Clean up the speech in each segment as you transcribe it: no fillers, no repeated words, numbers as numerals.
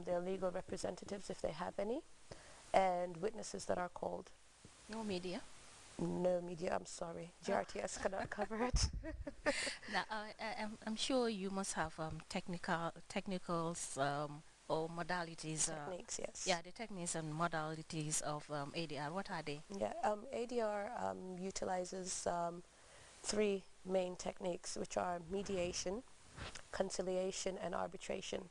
their legal representatives if they have any, and witnesses that are called. No media? No media, I'm sorry. GRTS cannot cover it. Now, I'm sure you must have technicals or modalities. Techniques, yes. Yeah, the techniques and modalities of ADR. What are they? Yeah, ADR utilizes three main techniques, which are mediation, conciliation, and arbitration.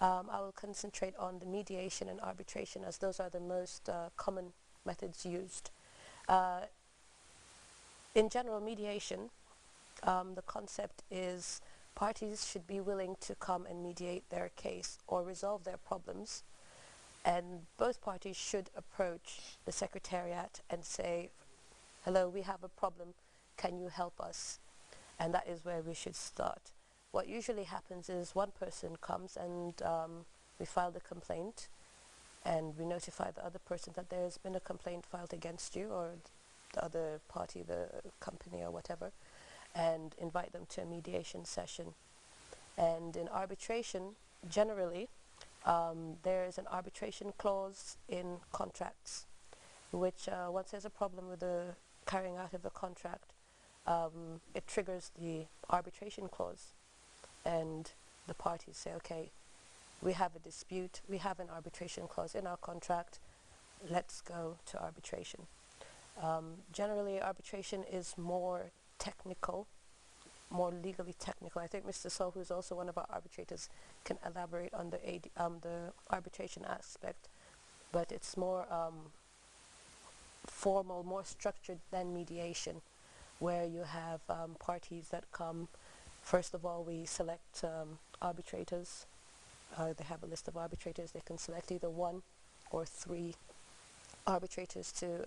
I will concentrate on the mediation and arbitration as those are the most common methods used. Uh, in general, mediation, the concept is parties should be willing to come and mediate their case or resolve their problems, and both parties should approach the secretariat and say, hello, we have a problem, can you help us? And that is where we should start. What usually happens is one person comes and we file the complaint, and we notify the other person that there has been a complaint filed against you or the other party, the company or whatever, and invite them to a mediation session. And in arbitration, generally, there is an arbitration clause in contracts, which once there's a problem with the carrying out of the contract, it triggers the arbitration clause, and the parties say, okay, we have a dispute, we have an arbitration clause in our contract, let's go to arbitration. Generally, arbitration is more technical, more legally technical. I think Mr. Sol, who is also one of our arbitrators, can elaborate on the arbitration aspect, but it's more formal, more structured than mediation, where you have parties that come. First of all, we select arbitrators. They have a list of arbitrators. They can select either one or three arbitrators to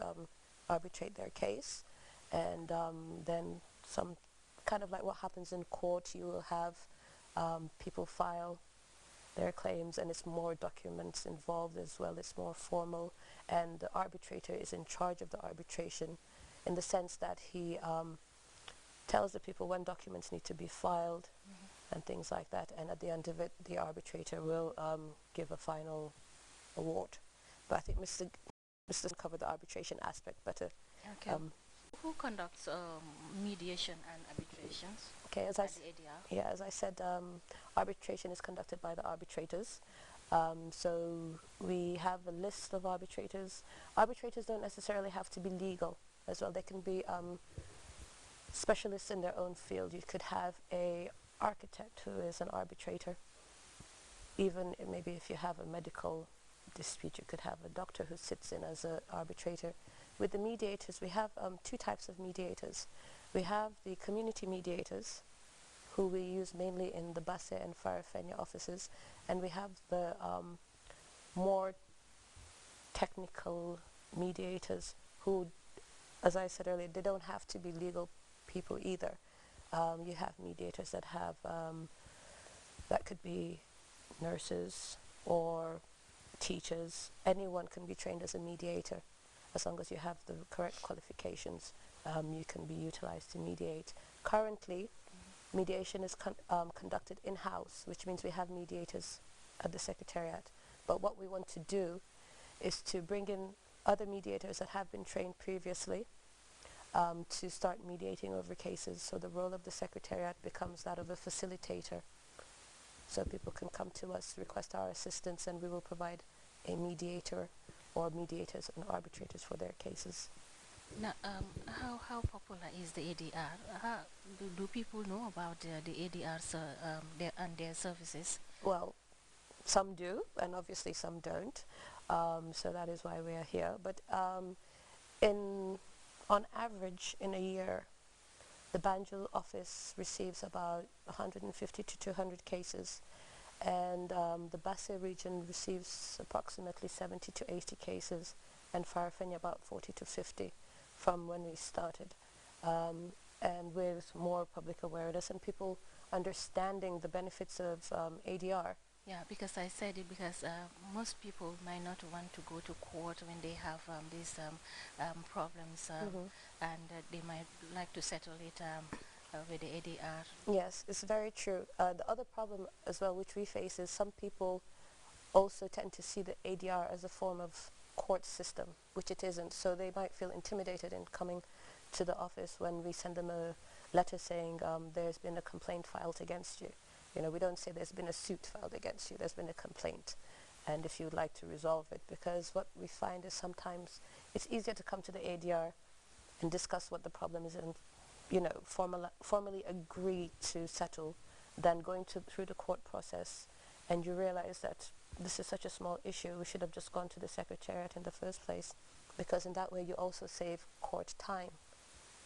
arbitrate their case, and then some kind of like what happens in court. You will have people file their claims, and it's more documents involved as well. It's more formal, and the arbitrator is in charge of the arbitration in the sense that he tells the people when documents need to be filed and things like that, and at the end of it the arbitrator will give a final award. But I think Mr. covered the arbitration aspect better. Okay. Who conducts mediation and arbitrations? Okay, as I said, arbitration is conducted by the arbitrators. So we have a list of arbitrators. Arbitrators don't necessarily have to be legal as well. They can be specialists in their own field. You could have a architect who is an arbitrator. Even maybe if you have a medical dispute, you could have a doctor who sits in as an arbitrator. With the mediators, we have two types of mediators. We have the community mediators, who we use mainly in the Basse and Farafenya offices, and we have the more technical mediators who, as I said earlier, they don't have to be legal people either. You have mediators that have that could be nurses or teachers. Anyone can be trained as a mediator as long as you have the correct qualifications. You can be utilized to mediate. Currently, mediation is conducted in-house, which means we have mediators at the Secretariat. But what we want to do is to bring in other mediators that have been trained previously to start mediating over cases. So the role of the Secretariat becomes that of a facilitator. So people can come to us, request our assistance, and we will provide a mediator or mediators and arbitrators for their cases. Now, how popular is the ADR? Do people know about the ADRs and their services? Well, some do, and obviously some don't. So that is why we are here. But on average, in a year, the Banjul office receives about 150 to 200 cases, and the Basse region receives approximately 70 to 80 cases, and Farafenya about 40 to 50 from when we started. And with more public awareness and people understanding the benefits of ADR. Yeah, because I said it because most people might not want to go to court when they have these problems, and they might like to settle it with the ADR. Yes, it's very true. The other problem as well which we face is some people also tend to see the ADR as a form of court system, which it isn't. So they might feel intimidated in coming to the office when we send them a letter saying there's been a complaint filed against you. You know, we don't say there's been a suit filed against you, there's been a complaint. And if you'd like to resolve it, because what we find is sometimes it's easier to come to the ADR and discuss what the problem is and, you know, formally agree to settle than going through the court process, and you realize that this is such a small issue, we should have just gone to the secretariat in the first place, because in that way you also save court time,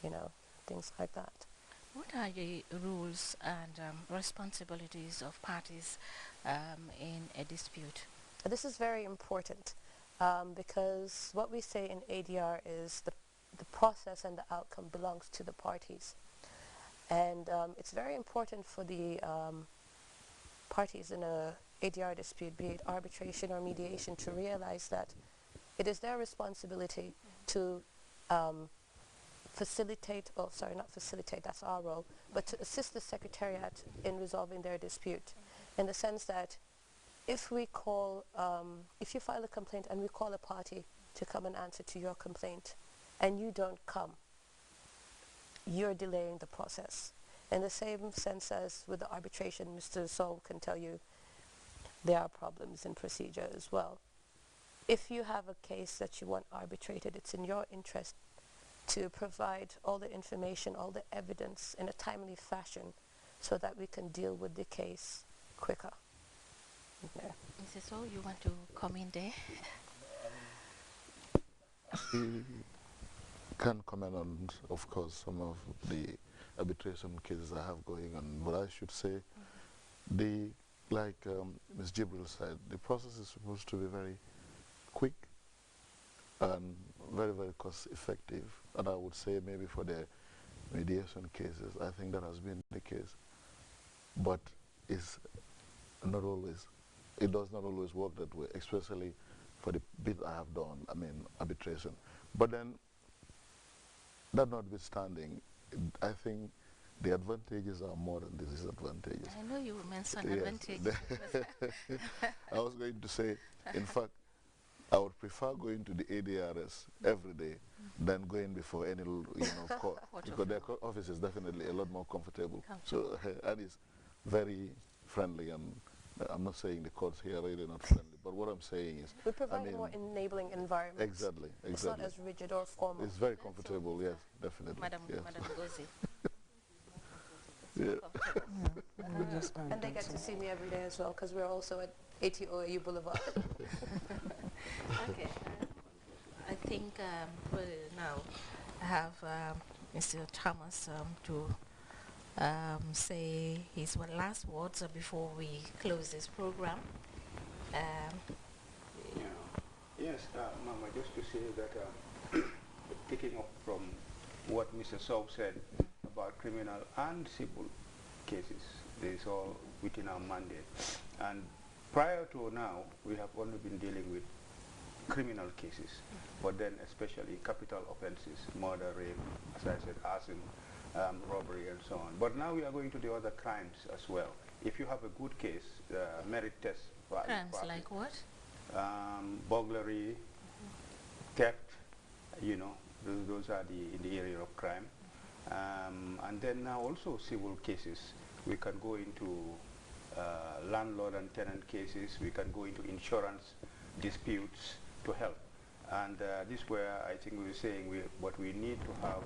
you know, things like that. What are the rules and responsibilities of parties in a dispute? This is very important because what we say in ADR is the process and the outcome belongs to the parties. And it's very important for the parties in a ADR dispute, be it arbitration or mediation, to realize that it is their responsibility to facilitate, oh sorry, not facilitate, that's our role, but to assist the secretariat in resolving their dispute, in the sense that if we call, if you file a complaint and we call a party to come and answer to your complaint and you don't come, you're delaying the process. In the same sense as with the arbitration, Mr. Sol can tell you there are problems in procedure as well. If you have a case that you want arbitrated, it's in your interest to provide all the information, all the evidence in a timely fashion so that we can deal with the case quicker. Yeah. Mrs. So, you want to come in there? Can comment on, of course, some of the arbitration cases I have going on, but I should say, like Ms. Jibril said, the process is supposed to be very quick and very, very cost effective. And I would say maybe for the mediation cases, I think that has been the case. But it's not always, it does not always work that way, especially for the bit I have done, I mean, arbitration. But then, that notwithstanding, I think the advantages are more than the disadvantages. I know you mentioned Yes. advantages. I was going to say, in fact, I would prefer going to the ADRS every day than going before any, court, because their office is definitely a lot more comfortable. So, and it's very friendly, and I'm not saying the courts here are really not friendly, but what I'm saying is, We provide a more enabling environment. Exactly. It's not as rigid or formal. It's very comfortable, yes, definitely. Madam Yes. Gozi. Yeah. And they get to see me every day as well, because we're also at 80 OAU Boulevard. Okay. I think we'll now have Mr. Thomas to say his last words before we close this program. Yes, Mama, just to say that picking up from what Mr. Sow said about criminal and civil cases, this is all within our mandate. And prior to now, we have only been dealing with criminal cases, but then especially capital offenses, murder, rape, as I said, arson, robbery, and so on. But now we are going to the other crimes as well. If you have a good case, merit test. Crimes like what? Burglary, theft, those are in the area of crime. And then now also civil cases. We can go into landlord and tenant cases. We can go into insurance disputes to help. And this is where I think we were saying what we need to have,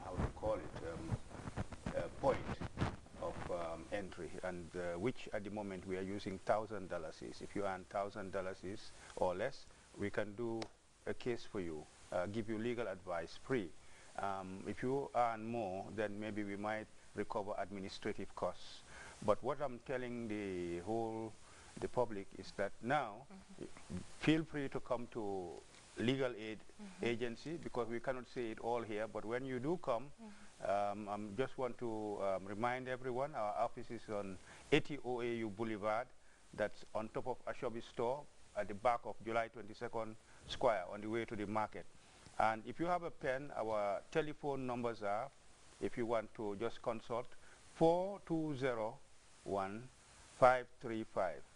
how to call it, a point of entry, and which at the moment we are using $1,000. If you earn $1,000 or less, we can do a case for you, give you legal advice free. If you earn more, then maybe we might recover administrative costs. But what I'm telling the public is that now, feel free to come to legal aid agency, because we cannot say it all here, but when you do come, I just want to remind everyone, our office is on 80 OAU Boulevard, that's on top of Ashobi store, at the back of July 22nd Square, on the way to the market. And if you have a pen, our telephone numbers are if you want to just consult, 4201 535.